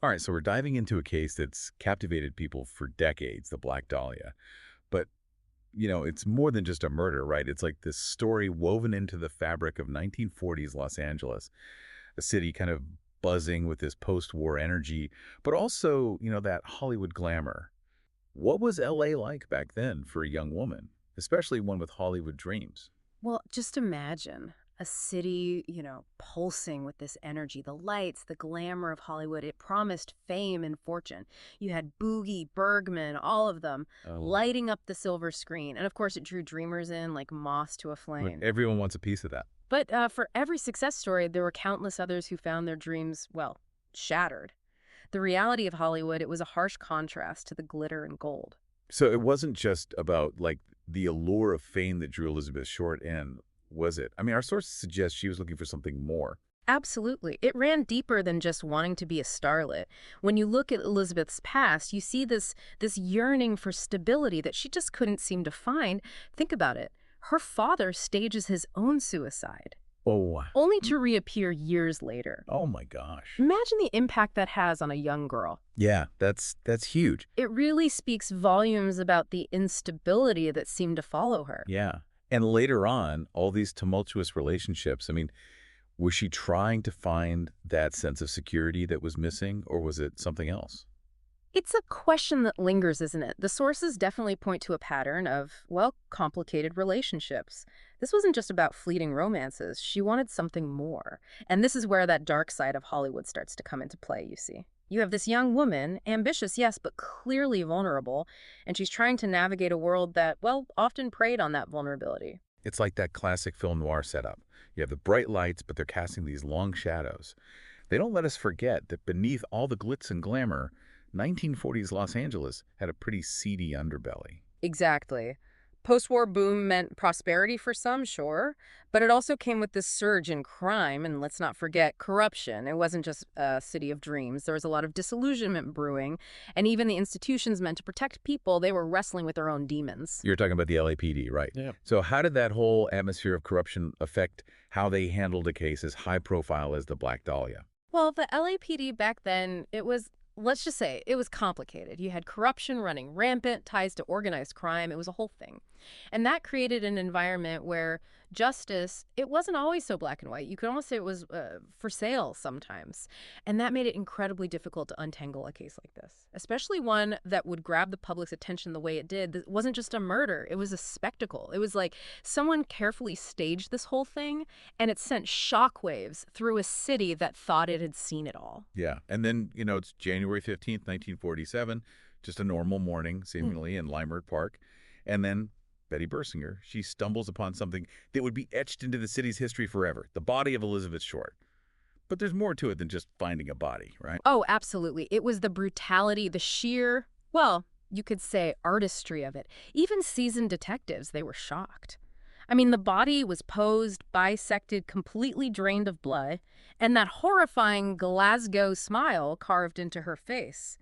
All right, so we're diving into a case that's captivated people for decades, the Black Dahlia. But, it's more than just a murder, right? It's like this story woven into the fabric of 1940s Los Angeles, a city kind of buzzing with this post-war energy, but also, that Hollywood glamour. What was LA like back then for a young woman, especially one with Hollywood dreams? Well, just imagine a city, pulsing with this energy, the lights, the glamour of Hollywood. It promised fame and fortune. You had Boogie, Bergman, all of them Oh, lighting up the silver screen. And of course, it drew dreamers in like moths to a but flame. everyone wants a piece of that. But for every success story, there were countless others who found their dreams, well, shattered. The reality of Hollywood, it was a harsh contrast to the glitter and gold. So it wasn't just about like the allure of fame that drew Elizabeth Short in, was it? I mean, our sources suggest she was looking for something more. Absolutely. It ran deeper than just wanting to be a starlet. When you look at Elizabeth's past, you see this yearning for stability that she just couldn't seem to find. Think about it. Her father stages his own suicide, Oh, only mm, to reappear years later. oh my gosh. Imagine the impact that has on a young girl. Yeah, that's huge. It really speaks volumes about the instability that seemed to follow her. Yeah. And later on, all these tumultuous relationships, I mean, was she trying to find that sense of security that was missing, or was it something else? It's a question that lingers, isn't it? The sources definitely point to a pattern of, well, complicated relationships. This wasn't just about fleeting romances. She wanted something more. And this is where that dark side of Hollywood starts to come into play, you see. You have this young woman, ambitious, yes, but clearly vulnerable, and she's trying to navigate a world that, well, often preyed on that vulnerability. It's like that classic film noir setup. You have the bright lights, but they're casting these long shadows. They don't let us forget that beneath all the glitz and glamour, 1940s Los Angeles had a pretty seedy underbelly. Exactly. Post-war boom meant prosperity for some, sure, but it also came with this surge in crime, and let's not forget corruption. It wasn't just a city of dreams. There was a lot of disillusionment brewing, and even the institutions meant to protect people, they were wrestling with their own demons. You're talking about the LAPD, right? Yeah. So how did that whole atmosphere of corruption affect how they handled a case as high profile as the Black Dahlia? Well, the LAPD back then, it was, let's just say, it was complicated. You had corruption running rampant, ties to organized crime. It was a whole thing. And that created an environment where justice, it wasn't always so black and white. You could almost say it was for sale sometimes. And that made it incredibly difficult to untangle a case like this, especially one that would grab the public's attention the way it did. It wasn't just a murder. It was a spectacle. It was like someone carefully staged this whole thing, and it sent shockwaves through a city that thought it had seen it all. Yeah. And then, it's January 15th, 1947, just a normal morning, seemingly, in Limerick Park. And then Betty Bersinger, she stumbles upon something that would be etched into the city's history forever, the body of Elizabeth Short. But there's more to it than just finding a body, right? Oh, absolutely. It was the brutality, the sheer, well, you could say artistry of it. Even seasoned detectives, they were shocked. I mean, the body was posed, bisected, completely drained of blood, and that horrifying Glasgow smile carved into her face.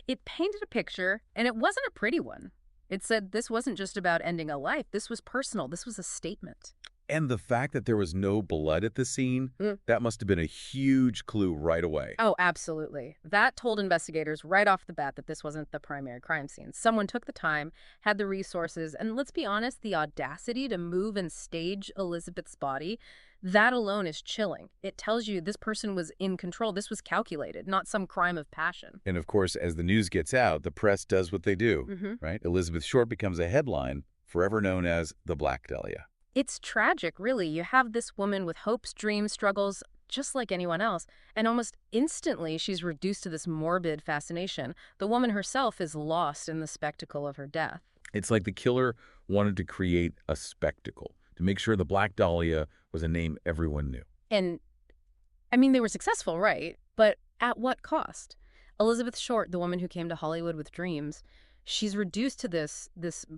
It painted a picture, and it wasn't a pretty one. It said this wasn't just about ending a life. This was personal. This was a statement. And the fact that there was no blood at the scene, that must have been a huge clue right away. Oh, absolutely. That told investigators right off the bat that this wasn't the primary crime scene. Someone took the time, had the resources, and let's be honest, the audacity to move and stage Elizabeth's body, that alone is chilling. It tells you this person was in control. This was calculated, not some crime of passion. And of course, as the news gets out, the press does what they do, Hmm. right? Elizabeth Short becomes a headline, forever known as the Black Dahlia. It's tragic, really. You have this woman with hopes, dreams, struggles, just like anyone else, and almost instantly she's reduced to this morbid fascination. The woman herself is lost in the spectacle of her death. It's like the killer wanted to create a spectacle, to make sure the Black Dahlia was a name everyone knew. And, I mean, they were successful, right? But at what cost? Elizabeth Short, the woman who came to Hollywood with dreams, she's reduced to this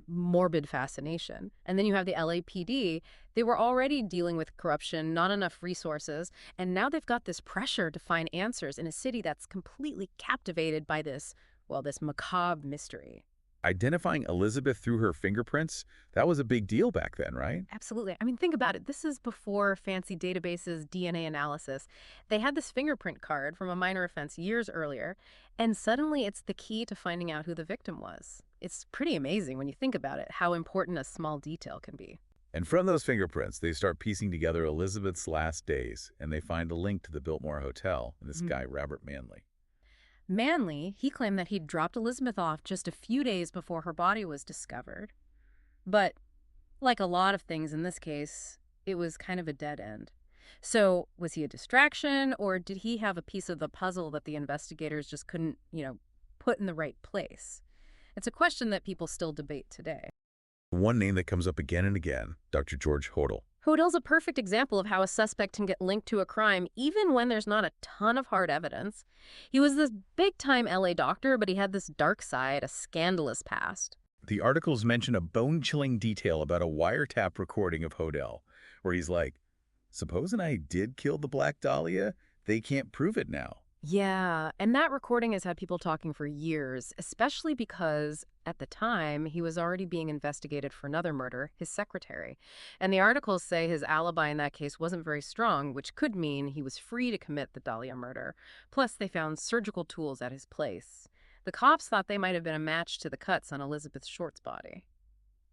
morbid fascination. And then you have the LAPD. They were already dealing with corruption, not enough resources, and now they've got this pressure to find answers in a city that's completely captivated by this, well, this macabre mystery. Identifying Elizabeth through her fingerprints, that was a big deal back then, right? Absolutely. I mean, think about it. This is before fancy databases, DNA analysis. They had this fingerprint card from a minor offense years earlier, and suddenly it's the key to finding out who the victim was. It's pretty amazing when you think about it, how important a small detail can be. And from those fingerprints, they start piecing together Elizabeth's last days, and they find a link to the Biltmore Hotel and this Mhm. guy, Robert Manley. Manley, he claimed that he'd dropped Elizabeth off just a few days before her body was discovered. But like a lot of things in this case, it was kind of a dead end. So, was he a distraction, or did he have a piece of the puzzle that the investigators just couldn't, put in the right place? It's a question that people still debate today. One name that comes up again and again, Dr. George Hodel. Hodel's a perfect example of how a suspect can get linked to a crime even when there's not a ton of hard evidence. He was this big-time LA doctor, but he had this dark side, a scandalous past. The articles mention a bone-chilling detail about a wiretap recording of Hodel, where he's like, supposing I did kill the Black Dahlia, they can't prove it now. Yeah, and that recording has had people talking for years, especially because at the time he was already being investigated for another murder, his secretary. And the articles say his alibi in that case wasn't very strong, which could mean he was free to commit the Dahlia murder. Plus, they found surgical tools at his place. The cops thought they might have been a match to the cuts on Elizabeth Short's body.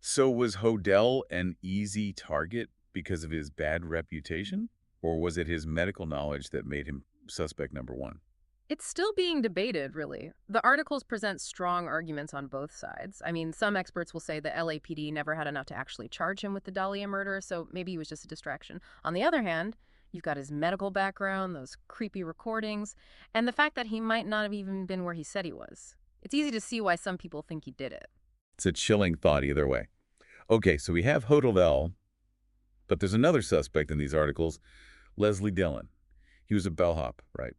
So was Hodel an easy target because of his bad reputation? Or was it his medical knowledge that made him suspect number one? It's still being debated, really. The articles present strong arguments on both sides. I mean, some experts will say the LAPD never had enough to actually charge him with the Dahlia murder, so maybe he was just a distraction. On the other hand, you've got his medical background, those creepy recordings, and the fact that he might not have even been where he said he was. It's easy to see why some people think he did it. It's a chilling thought either way. Okay, so we have Hodel, but there's another suspect in these articles, Leslie Dillon. He was a bellhop, right?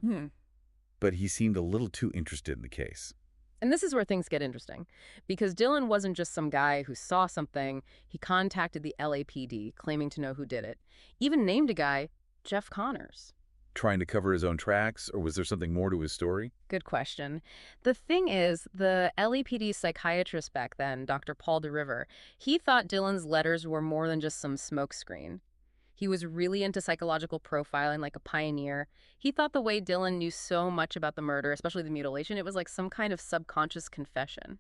But he seemed a little too interested in the case. And this is where things get interesting, because Dylan wasn't just some guy who saw something. He contacted the LAPD, claiming to know who did it. Even named a guy, Jeff Connors. Trying to cover his own tracks, or was there something more to his story? Good question. The thing is, the LAPD psychiatrist back then, Dr. Paul DeRiver, he thought Dylan's letters were more than just some smokescreen. He was really into psychological profiling, like a pioneer. He thought the way Dylan knew so much about the murder, especially the mutilation, it was like some kind of subconscious confession.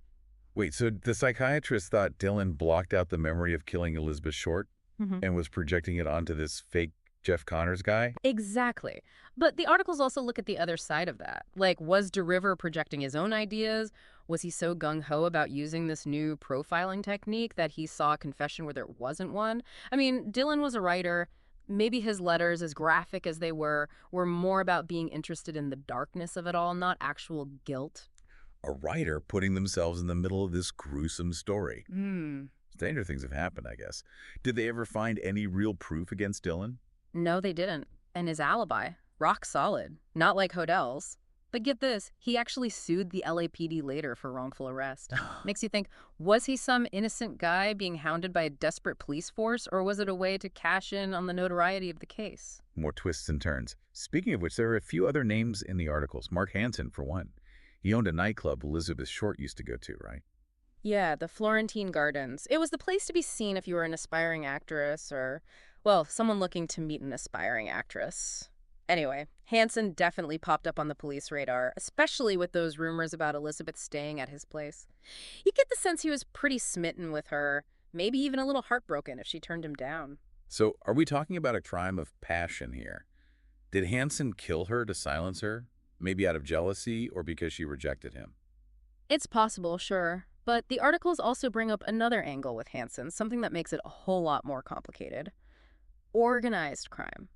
Wait, so the psychiatrist thought Dillon blocked out the memory of killing Elizabeth Short and was projecting it onto this fake Jeff Connors guy? Exactly. But the articles also look at the other side of that. Like, was DeRiver projecting his own ideas? Was he so gung-ho about using this new profiling technique that he saw a confession where there wasn't one? I mean, Dylan was a writer. Maybe his letters, as graphic as they were more about being interested in the darkness of it all, not actual guilt. A writer putting themselves in the middle of this gruesome story. Hmm. Stranger things have happened, I guess. Did they ever find any real proof against Dillon? No, they didn't. And his alibi, rock solid. Not like Hodel's. But get this, he actually sued the LAPD later for wrongful arrest. Makes you think, was he some innocent guy being hounded by a desperate police force, or was it a way to cash in on the notoriety of the case? More twists and turns. Speaking of which, there are a few other names in the articles. Mark Hansen, for one. He owned a nightclub Elizabeth Short used to go to, right? Yeah, the Florentine Gardens. It was the place to be seen if you were an aspiring actress or, well, someone looking to meet an aspiring actress. Anyway, Hansen definitely popped up on the police radar, especially with those rumors about Elizabeth staying at his place. You get the sense he was pretty smitten with her, maybe even a little heartbroken if she turned him down. So, are we talking about a crime of passion here? Did Hansen kill her to silence her? Maybe out of jealousy or because she rejected him? It's possible, sure. But the articles also bring up another angle with Hansen, something that makes it a whole lot more complicated. Organized crime.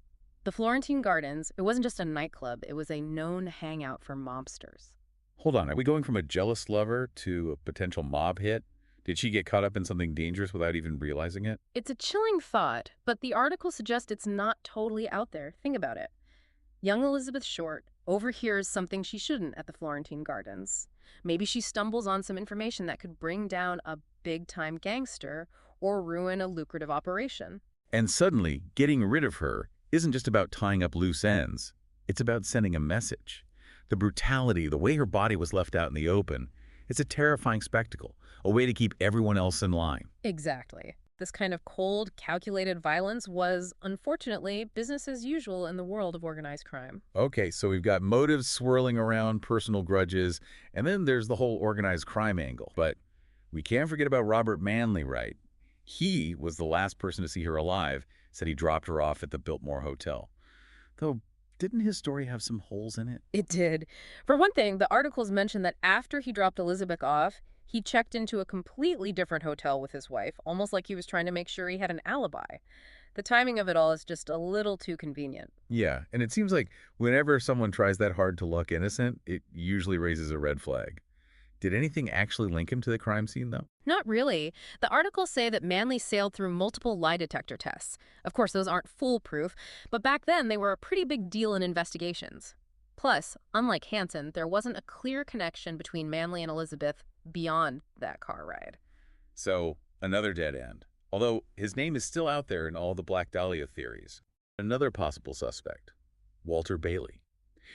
The Florentine Gardens, it wasn't just a nightclub, it was a known hangout for mobsters. Hold on, are we going from a jealous lover to a potential mob hit? Did she get caught up in something dangerous without even realizing it? It's a chilling thought, but the article suggests it's not totally out there. Think about it. Young Elizabeth Short overhears something she shouldn't at the Florentine Gardens. Maybe she stumbles on some information that could bring down a big-time gangster or ruin a lucrative operation. And suddenly, getting rid of her isn't just about tying up loose ends. It's about sending a message. The brutality, the way her body was left out in the open, It's a terrifying spectacle, a way to keep everyone else in line. Exactly. This kind of cold, calculated violence was, unfortunately, business as usual in the world of organized crime. Okay, so we've got motives swirling around personal grudges, and then there's the whole organized crime angle. But we can't forget about Robert Manley, right? He was the last person to see her alive, said he dropped her off at the Biltmore Hotel. Though, didn't his story have some holes in it? It did. For one thing, the articles mention that after he dropped Elizabeth off, he checked into a completely different hotel with his wife, almost like he was trying to make sure he had an alibi. The timing of it all is just a little too convenient. Yeah, and it seems like whenever someone tries that hard to look innocent, it usually raises a red flag. Did anything actually link him to the crime scene, though? Not really. The articles say that Manley sailed through multiple lie detector tests. Of course, those aren't foolproof, but back then they were a pretty big deal in investigations. Plus, unlike Hansen, there wasn't a clear connection between Manley and Elizabeth beyond that car ride. So, another dead end. Although his name is still out there in all the Black Dahlia theories. Another possible suspect, Walter Bailey.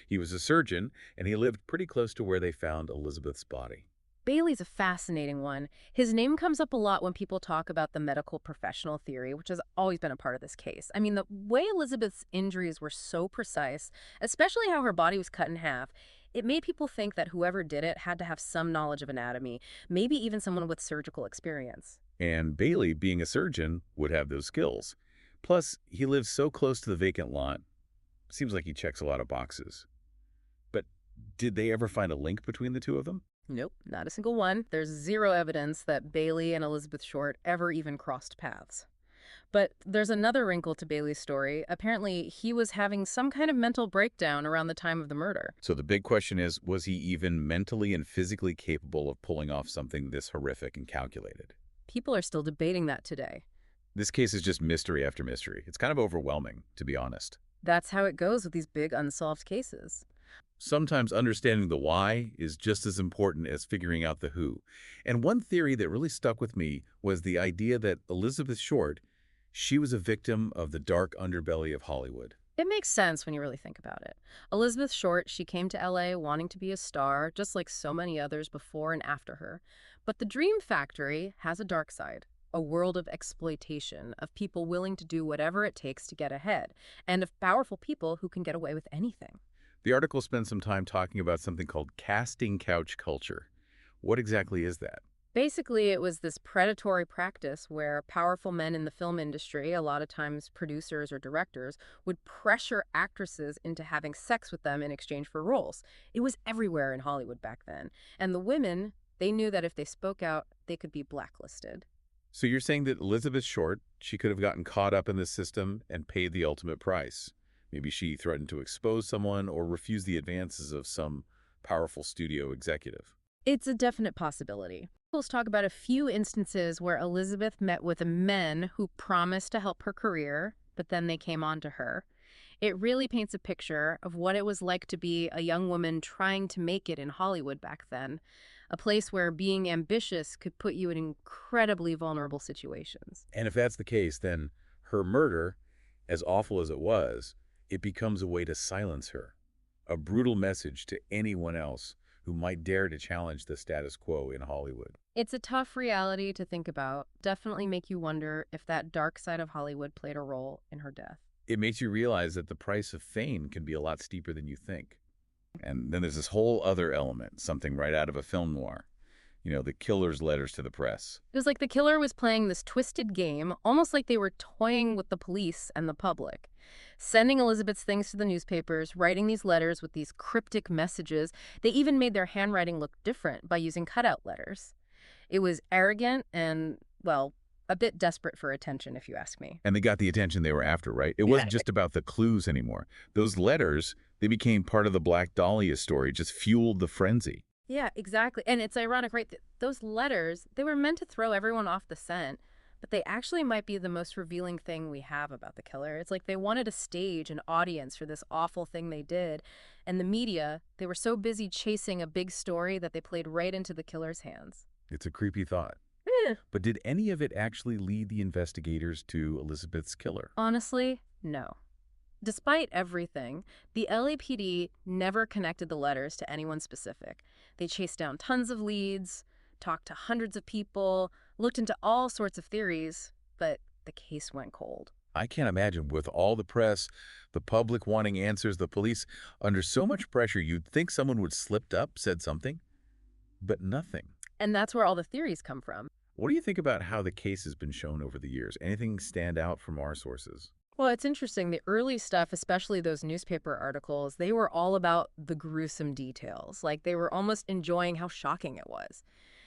He was a surgeon, and he lived pretty close to where they found Elizabeth's body. Bailey's a fascinating one. His name comes up a lot when people talk about the medical professional theory, which has always been a part of this case. I mean, the way Elizabeth's injuries were so precise, especially how her body was cut in half, it made people think that whoever did it had to have some knowledge of anatomy, maybe even someone with surgical experience. And Bailey, being a surgeon, would have those skills. Plus, he lives so close to the vacant lot. Seems like he checks a lot of boxes. But did they ever find a link between the two of them? Nope, not a single one. There's zero evidence that Bailey and Elizabeth Short ever even crossed paths. But there's another wrinkle to Bailey's story. Apparently, he was having some kind of mental breakdown around the time of the murder. So the big question is, was he even mentally and physically capable of pulling off something this horrific and calculated? People are still debating that today. This case is just mystery after mystery. It's kind of overwhelming, to be honest. That's how it goes with these big unsolved cases. Sometimes understanding the why is just as important as figuring out the who. And one theory that really stuck with me was the idea that Elizabeth Short, she was a victim of the dark underbelly of Hollywood. It makes sense when you really think about it. Elizabeth Short, she came to LA wanting to be a star, just like so many others before and after her. But the Dream Factory has a dark side, a world of exploitation, of people willing to do whatever it takes to get ahead, and of powerful people who can get away with anything. The article spends some time talking about something called casting couch culture. What exactly is that? Basically, it was this predatory practice where powerful men in the film industry, a lot of times producers or directors, would pressure actresses into having sex with them in exchange for roles. It was everywhere in Hollywood back then. And the women, they knew that if they spoke out, they could be blacklisted. So you're saying that Elizabeth Short, she could have gotten caught up in this system and paid the ultimate price. Maybe she threatened to expose someone or refuse the advances of some powerful studio executive. It's a definite possibility. Let's talk about a few instances where Elizabeth met with men who promised to help her career, but then they came on to her. It really paints a picture of what it was like to be a young woman trying to make it in Hollywood back then, a place where being ambitious could put you in incredibly vulnerable situations. And if that's the case, then her murder, as awful as it was, it becomes a way to silence her, a brutal message to anyone else who might dare to challenge the status quo in Hollywood. It's a tough reality to think about, definitely make you wonder if that dark side of Hollywood played a role in her death. It makes you realize that the price of fame can be a lot steeper than you think. And then there's this whole other element, something right out of a film noir. The killer's letters to the press. It was like the killer was playing this twisted game, almost like they were toying with the police and the public. Sending Elizabeth's things to the newspapers, writing these letters with these cryptic messages. They even made their handwriting look different by using cutout letters. It was arrogant and, well, a bit desperate for attention, if you ask me. And they got the attention they were after, right? It wasn't just about the clues anymore. Those letters, they became part of the Black Dahlia story, just fueled the frenzy. Yeah, exactly. And it's ironic, right? Those letters, they were meant to throw everyone off the scent, but they actually might be the most revealing thing we have about the killer. It's like they wanted to stage an audience for this awful thing they did. And the media, they were so busy chasing a big story that they played right into the killer's hands. It's a creepy thought. But did any of it actually lead the investigators to Elizabeth's killer? Honestly, no. Despite everything, the LAPD never connected the letters to anyone specific. They chased down tons of leads, talked to hundreds of people, looked into all sorts of theories, but the case went cold. I can't imagine with all the press, the public wanting answers, the police under so much pressure, you'd think someone would slipped up, said something, but nothing. And that's where all the theories come from. What do you think about how the case has been shown over the years? Anything stand out from our sources? Well, it's interesting. The early stuff, especially those newspaper articles, they were all about the gruesome details. Like they were almost enjoying how shocking it was.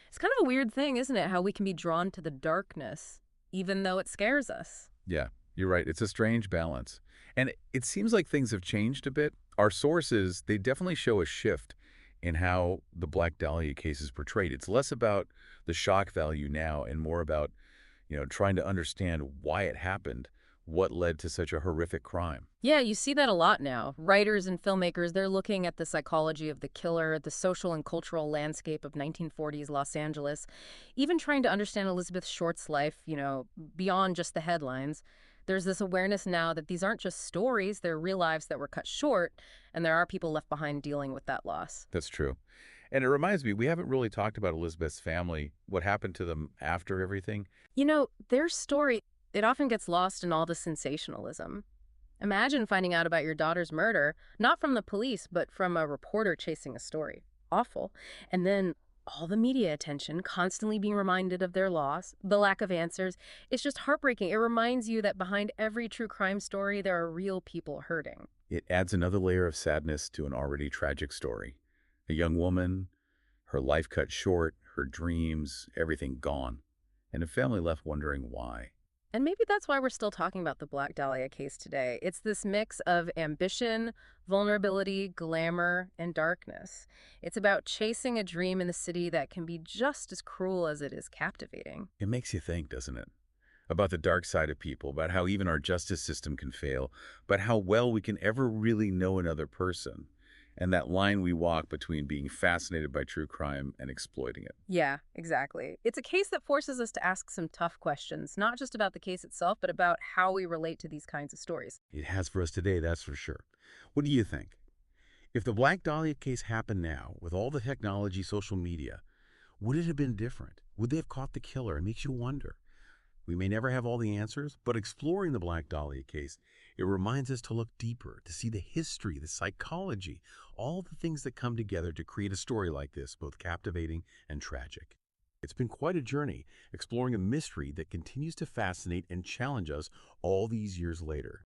It's kind of a weird thing, isn't it? How we can be drawn to the darkness, even though it scares us. Yeah, you're right. It's a strange balance. And it seems like things have changed a bit. Our sources, they definitely show a shift in how the Black Dahlia case is portrayed. It's less about the shock value now and more about, trying to understand why it happened, what led to such a horrific crime. Yeah, you see that a lot now. Writers and filmmakers, they're looking at the psychology of the killer, the social and cultural landscape of 1940s Los Angeles, even trying to understand Elizabeth Short's life, beyond just the headlines. There's this awareness now that these aren't just stories, they're real lives that were cut short, and there are people left behind dealing with that loss. That's true. And it reminds me, we haven't really talked about Elizabeth's family, what happened to them after everything. Their story, it often gets lost in all the sensationalism. Imagine finding out about your daughter's murder, not from the police, but from a reporter chasing a story. Awful. And then all the media attention, constantly being reminded of their loss, the lack of answers. It's just heartbreaking. It reminds you that behind every true crime story, there are real people hurting. It adds another layer of sadness to an already tragic story. A young woman, her life cut short, her dreams, everything gone, and a family left wondering why. And maybe that's why we're still talking about the Black Dahlia case today. It's this mix of ambition, vulnerability, glamour, and darkness. It's about chasing a dream in the city that can be just as cruel as it is captivating. It makes you think, doesn't it? About the dark side of people, about how even our justice system can fail, but how well we can ever really know another person, and that line we walk between being fascinated by true crime and exploiting it. Yeah, exactly. It's a case that forces us to ask some tough questions, not just about the case itself, but about how we relate to these kinds of stories. It has for us today, that's for sure. What do you think? If the Black Dahlia case happened now, with all the technology, social media, would it have been different? Would they have caught the killer? It makes you wonder. We may never have all the answers, but exploring the Black Dahlia case, it reminds us to look deeper, to see the history, the psychology, all the things that come together to create a story like this, both captivating and tragic. It's been quite a journey, exploring a mystery that continues to fascinate and challenge us all these years later.